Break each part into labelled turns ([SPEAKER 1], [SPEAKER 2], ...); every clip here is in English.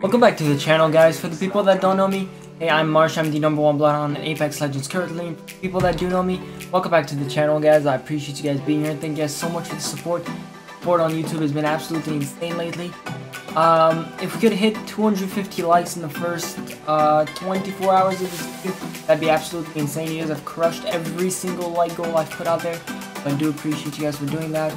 [SPEAKER 1] Welcome back to the channel, guys. For the people that don't know me, hey, I'm Marsh. I'm the #1 Bloodhound in Apex Legends currently. People that do know me, welcome back to the channel, guys. I appreciate you guys being here. Thank you guys so much for the support. Support on YouTube has been absolutely insane lately. If we could hit 250 likes in the first 24 hours of this video, that'd be absolutely insane. You guys have crushed every single like goal I've put out there. So I do appreciate you guys for doing that.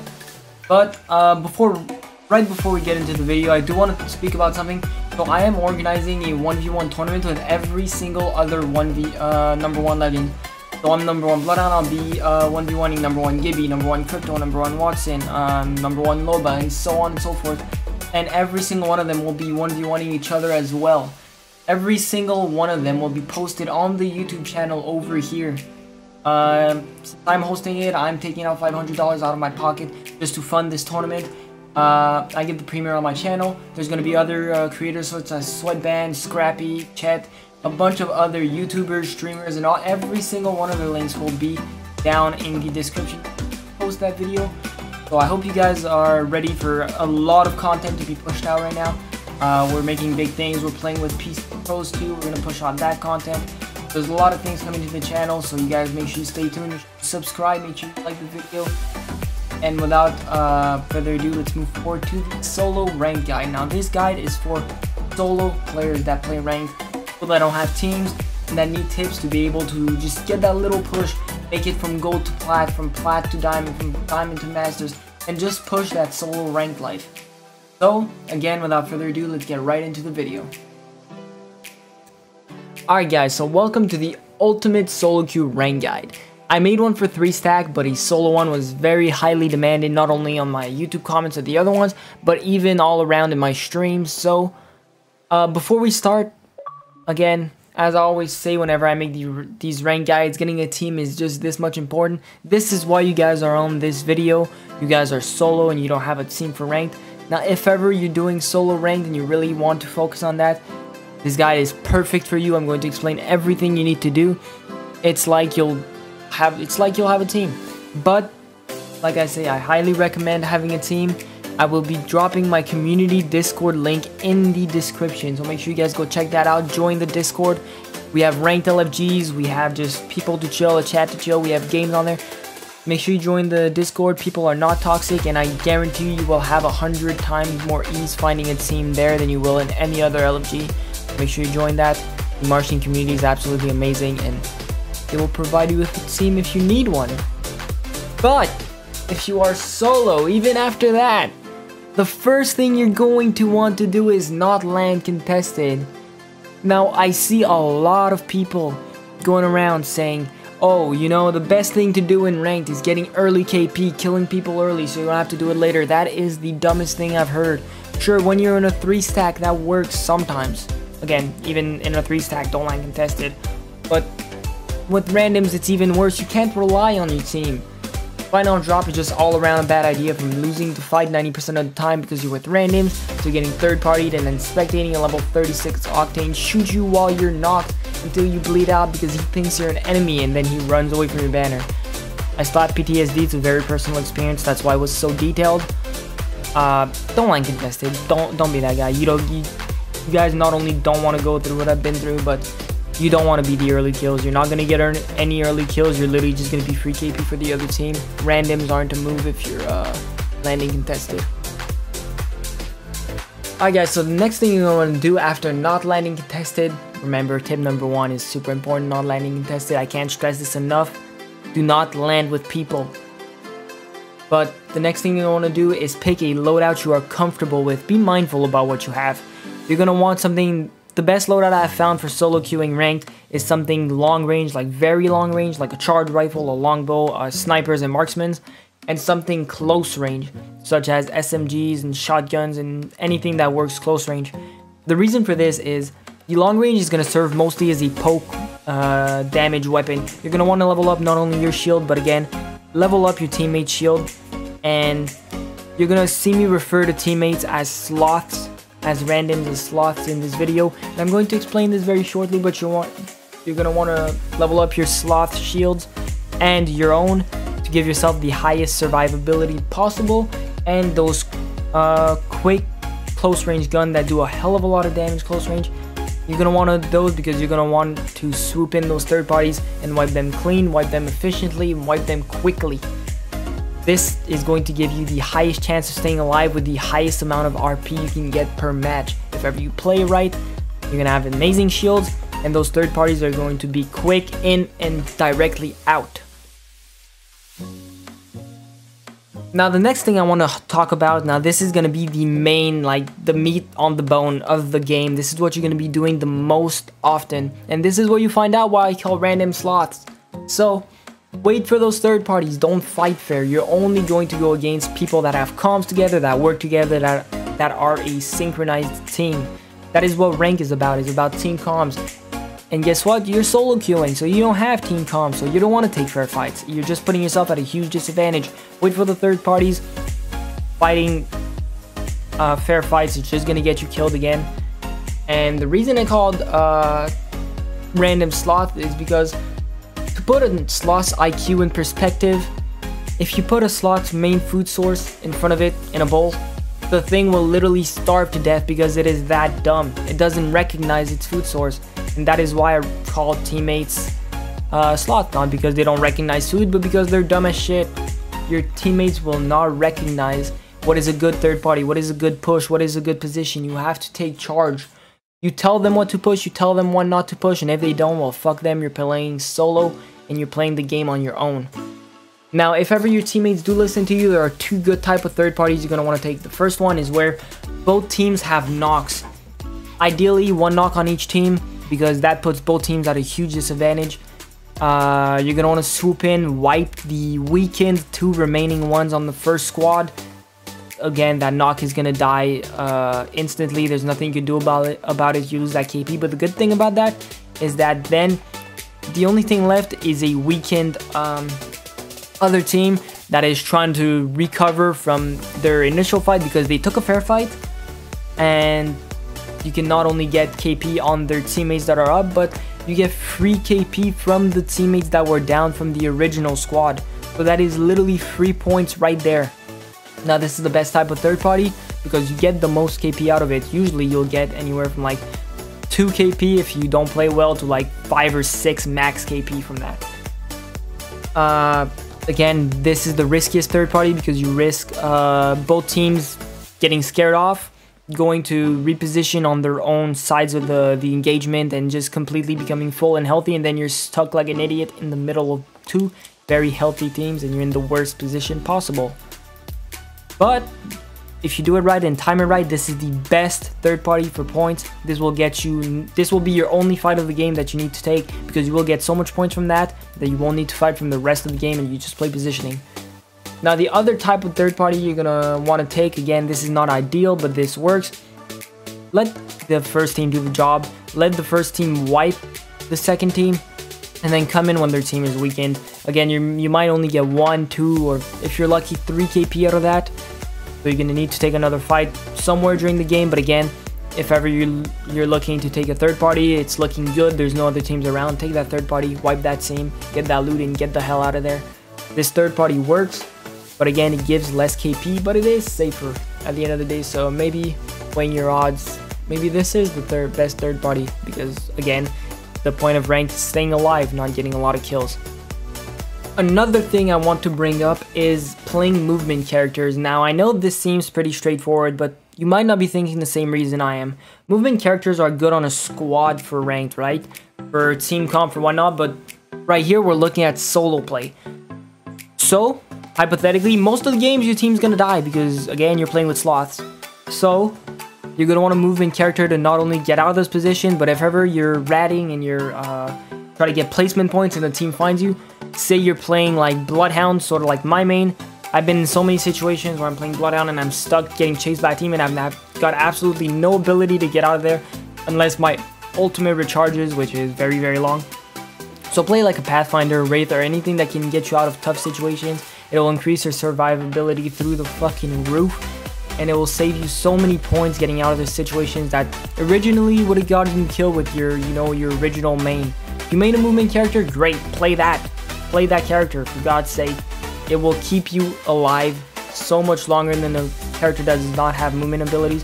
[SPEAKER 1] But right before we get into the video, I do want to speak about something. So I am organizing a 1v1 tournament with every single other #1 legend. So I'm #1 Bloodhound, I'll be 1v1ing #1 Gibby, #1 Crypto, #1 Watson, #1 Loba, and so on and so forth. And every single one of them will be 1v1ing each other as well. Every single one of them will be posted on the YouTube channel over here. Since I'm hosting it, I'm taking out $500 out of my pocket just to fund this tournament. I get the premiere on my channel. There's going to be other creators such as Sweatband, Scrappy, Chet, a bunch of other YouTubers, streamers, and every single one of the links will be down in the description. Post that video. So I hope you guys are ready for a lot of content to be pushed out right now. We're making big things. We're playing with PC Pros too. We're going to push out that content. There's a lot of things coming to the channel, so you guys make sure you stay tuned. Subscribe, make sure you like the video. And without further ado, let's move forward to the solo rank guide. Now this guide is for solo players that play ranked, people that don't have teams and that need tips to be able to just get that little push, make it from gold to plat, from plat to diamond, from diamond to masters, and just push that solo ranked life. So again, without further ado, let's get right into the video. Alright guys, so welcome to the ultimate solo queue rank guide. I made one for 3 stack, but a solo one was very highly demanded, not only on my YouTube comments or the other ones, but even all around in my streams. So before we start, again, as I always say whenever I make these rank guides, getting a team is just this much important. This is why you guys are on this video. You guys are solo and you don't have a team for ranked. Now if ever you're doing solo ranked and you really want to focus on that, this guide is perfect for you. I'm going to explain everything you need to do. It's like you'll have a team. But like I say, I highly recommend having a team. I will be dropping my community Discord link in the description, so make sure you guys go check that out. Join the Discord. We have ranked LFGs, we have just people to chill, a chat to chill, we have games on there. Make sure you join the Discord. People are not toxic, and I guarantee you will have 100 times more ease finding a team there than you will in any other LFG. Make sure you join that. The Martian community is absolutely amazing, and it will provide you with a team if you need one. But if you are solo, even after that, the first thing you're going to want to do is not land contested. Now, I see a lot of people going around saying, oh, you know, the best thing to do in ranked is getting early KP, killing people early so you don't have to do it later. That is the dumbest thing I've heard. Sure, when you're in a 3 stack, that works sometimes. Again, even in a 3 stack, don't land contested. But with randoms, it's even worse. You can't rely on your team. Final drop is just all around a bad idea, from losing to fight 90% of the time because you're with randoms, to getting third partied and then spectating a level 36 Octane shoot you while you're knocked until you bleed out because he thinks you're an enemy and then he runs away from your banner. I slapped PTSD. It's a very personal experience. That's why it was so detailed. Don't land contested. Don't be that guy. You guys not only don't want to go through what I've been through, but you don't want to be the early kills. You're not going to get any early kills. You're literally just going to be free KP for the other team. Randoms aren't a move if you're landing contested. Alright guys, so the next thing you're going to do after not landing contested, remember tip #1 is super important, not landing contested. I can't stress this enough. Do not land with people. But the next thing you want to do is pick a loadout you are comfortable with. Be mindful about what you have. You're going to want something. The best loadout I've found for solo queuing ranked is something long range, like very long range, like a charged rifle, a longbow, snipers and marksmen, and something close range, such as SMGs and shotguns and anything that works close range. The reason for this is the long range is going to serve mostly as a poke damage weapon. You're going to want to level up not only your shield, but again, level up your teammate's shield. And you're going to see me refer to teammates as sloths, as randoms, as sloths in this video. And I'm going to explain this very shortly, but you're going to want to level up your sloth shields and your own to give yourself the highest survivability possible and those quick close range gun that do a hell of a lot of damage close range. You're going to want those because you're going to want to swoop in those third parties and wipe them clean, wipe them efficiently, and wipe them quickly. This is going to give you the highest chance of staying alive with the highest amount of RP you can get per match. If ever you play right, you're going to have amazing shields, and those third parties are going to be quick in and directly out. Now the next thing I want to talk about, now this is going to be the main, like the meat on the bone of the game. This is what you're going to be doing the most often, and this is where you find out why I call random slots. So wait for those third parties, don't fight fair. You're only going to go against people that have comms together, that work together, that are a synchronized team. That is what rank is about team comms. And guess what? You're solo queuing, so you don't have team comms, so you don't want to take fair fights. You're just putting yourself at a huge disadvantage. Wait for the third parties. Fighting fair fights is just going to get you killed again. And the reason I called random sloth is because to put a sloth's IQ in perspective, if you put a sloth's main food source in front of it in a bowl, the thing will literally starve to death because it is that dumb. It doesn't recognize its food source. And that is why I call teammates sloth, not because they don't recognize food, but because they're dumb as shit. Your teammates will not recognize what is a good third party, what is a good push, what is a good position. You have to take charge. You tell them what to push, you tell them what not to push, and if they don't, well, fuck them. You're playing solo and you're playing the game on your own. Now, if ever your teammates do listen to you, there are two good type of third parties you're going to want to take. The first one is where both teams have knocks. Ideally, one knock on each team, because that puts both teams at a huge disadvantage. You're going to want to swoop in, wipe the weakened two remaining ones on the first squad. Again, that knock is going to die instantly. There's nothing you can do about it. You lose that KP. But the good thing about that is that then the only thing left is a weakened other team that is trying to recover from their initial fight because they took a fair fight. And you can not only get KP on their teammates that are up, but you get free KP from the teammates that were down from the original squad. So that is literally 3 points right there. Now this is the best type of third party because you get the most KP out of it. Usually you'll get anywhere from like 2 KP if you don't play well to like 5 or 6 max KP from that. Again, this is the riskiest third party because you risk both teams getting scared off, going to reposition on their own sides of the engagement and just completely becoming full and healthy, and then you're stuck like an idiot in the middle of two very healthy teams and you're in the worst position possible. But if you do it right and time it right, this is the best third party for points. This will be your only fight of the game that you need to take because you will get so much points from that you won't need to fight from the rest of the game and you just play positioning. Now the other type of third party you're gonna want to take, again, this is not ideal, but this works. Let the first team do the job. Let the first team wipe the second team, and then come in when their team is weakened. Again, you might only get 1, 2, or if you're lucky, 3 KP out of that. So you're gonna need to take another fight somewhere during the game. But again, if ever you're looking to take a third party, it's looking good, there's no other teams around, take that third party, wipe that team, get that loot and get the hell out of there. This third party works. But again, it gives less KP, but it is safer at the end of the day. So maybe weighing your odds, maybe this is the best third party because, again, the point of rank is staying alive, not getting a lot of kills. Another thing I want to bring up is playing movement characters. Now, I know this seems pretty straightforward, but you might not be thinking the same reason I am. Movement characters are good on a squad for ranked, right? For team comp, for whatnot, but right here we're looking at solo play. So hypothetically, most of the games your team's gonna die because, again, you're playing with sloths. So you're gonna want to move in character to not only get out of this position, but if ever you're ratting and you're trying to get placement points and the team finds you, say you're playing like Bloodhound, sort of like my main. I've been in so many situations where I'm playing Bloodhound and I'm stuck getting chased by a team and I've got absolutely no ability to get out of there unless my ultimate recharges, which is very, very long. So play like a Pathfinder, Wraith, or anything that can get you out of tough situations. It will increase your survivability through the fucking roof, and it will save you so many points getting out of the situations that originally would have gotten you killed with your, your original main. If you made a movement character, great, play that character, for God's sake. It will keep you alive so much longer than a character that does not have movement abilities.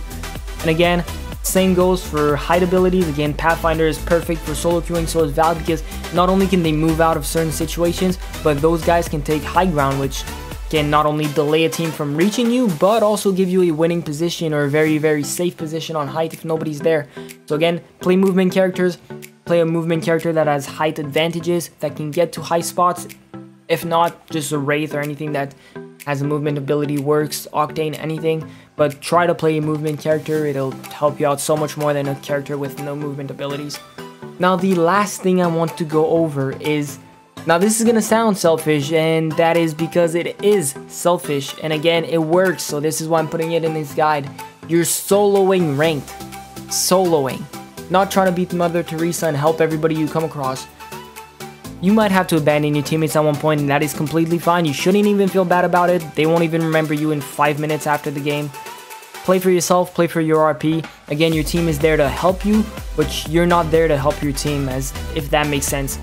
[SPEAKER 1] And again, same goes for height abilities. Again, Pathfinder is perfect for solo queuing, so is Val, because not only can they move out of certain situations, but those guys can take high ground, which can not only delay a team from reaching you, but also give you a winning position or a very safe position on height if nobody's there. So again, play movement characters. Play a movement character that has height advantages, that can get to high spots. If not, just a Wraith or anything that has a movement ability works, Octane, anything. But try to play a movement character, it'll help you out so much more than a character with no movement abilities. Now the last thing I want to go over is, now this is gonna sound selfish, and that is because it is selfish, and again, it works, so this is why I'm putting it in this guide. You're soloing ranked. Soloing. Not trying to beat Mother Teresa and help everybody you come across. You might have to abandon your teammates at one point, and that is completely fine. You shouldn't even feel bad about it. They won't even remember you in 5 minutes after the game. Play for yourself, play for your RP. Again, your team is there to help you, but you're not there to help your team, as if that makes sense.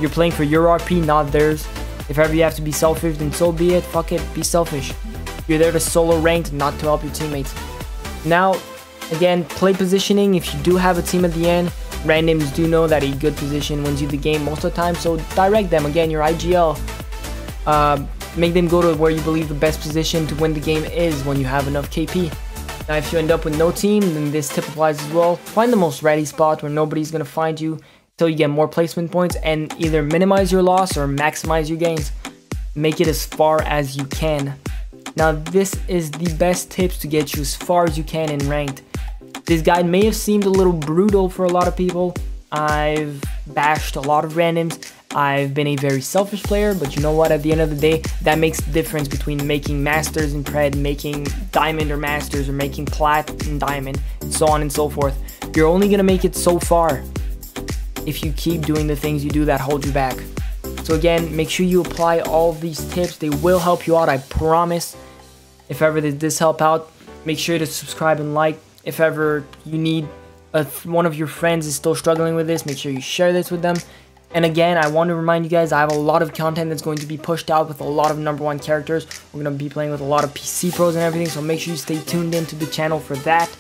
[SPEAKER 1] You're playing for your RP, not theirs. If ever you have to be selfish, then so be it. Fuck it, be selfish. You're there to solo ranked, not to help your teammates. Now, again, play positioning. If you do have a team at the end, randoms do know that a good position wins you the game most of the time, so direct them. Again, your IGL. Make them go to where you believe the best position to win the game is when you have enough KP. Now, if you end up with no team, then this tip applies as well. Find the most ready spot where nobody's going to find you until you get more placement points, and either minimize your loss or maximize your gains. Make it as far as you can. Now, this is the best tips to get you as far as you can in ranked. This guide may have seemed a little brutal for a lot of people. I've bashed a lot of randoms. I've been a very selfish player, but you know what? At the end of the day, that makes the difference between making Masters in Pred, making Diamond or Masters, or making Plat and Diamond, and so on and so forth. You're only going to make it so far if you keep doing the things you do that hold you back. So again, make sure you apply all of these tips. They will help you out, I promise. If ever this help out, make sure to subscribe and like. If ever you need one of your friends is still struggling with this, make sure you share this with them. And again, I want to remind you guys, I have a lot of content that's going to be pushed out with a lot of #1 characters. We're going to be playing with a lot of PC pros and everything, so make sure you stay tuned into the channel for that.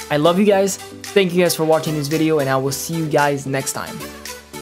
[SPEAKER 1] I love you guys. Thank you guys for watching this video, and I will see you guys next time.